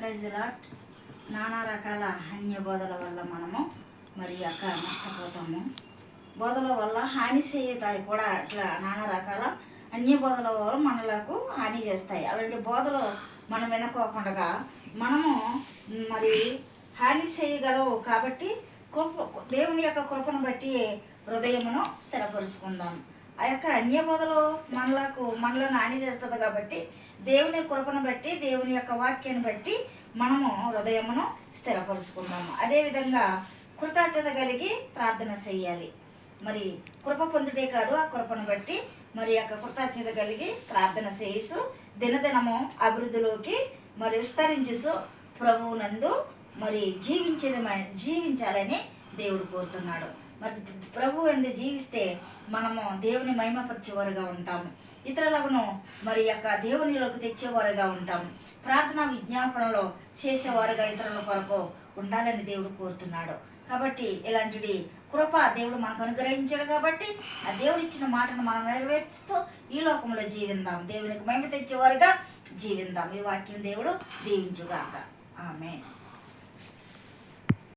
ప్రైజ్లా నానా రకాల అన్య బోధల వల్ల మనము మరి నష్టపోతాము. బోధల వల్ల హాని చేయుతాయి కూడా. అట్లా నానా రకాల అన్య బోధల వల్ల మనలకు హాని చేస్తాయి. అలాంటి బోధలు మనం వినుకోకుండా మనము మరి హాని చేయగలవు. కాబట్టి దేవుని యొక్క కృపను బట్టి హృదయమును స్థిరపరుచుకుందాం. ఆ యొక్క అన్య బోధలు మనలను హాని చేస్తుంది. కాబట్టి దేవుని కృపను బట్టి, దేవుని యొక్క వాక్యాన్ని బట్టి మనము హృదయమును స్థిరపరుచుకుందాము. అదేవిధంగా కృతజ్ఞత కలిగి ప్రార్థన చేయాలి. మరి కృప పొందుటే కాదు, ఆ కృపను బట్టి మరి యొక్క కృతజ్ఞత కలిగి ప్రార్థన చేసు దినదినము అభివృద్ధిలోకి మరి విస్తరించు ప్రభువునందు మరి జీవించాలని దేవుడు కోరుతున్నాడు. మరి ప్రభు ఎందు జీవిస్తే మనము దేవుని మహిమపరిచేవారుగా ఉంటాము. ఇతరులను మరి యొక్క దేవునిలోకి తెచ్చేవారుగా ఉంటాము. ప్రార్థన విజ్ఞాపనలో చేసేవారుగా ఇతరుల కొరకు ఉండాలని దేవుడు కోరుతున్నాడు. కాబట్టి ఇలాంటిది కృప దేవుడు మనకు అనుగ్రహించాడు. కాబట్టి ఆ దేవుడు ఇచ్చిన మాటను మనం నెరవేర్చుతూ ఈ లోకంలో జీవిందాం. దేవునికి మహిమ తెచ్చేవారుగా జీవిందాం. ఈ వాక్యం దేవుడు దీవించుగాక. ఆమేన్.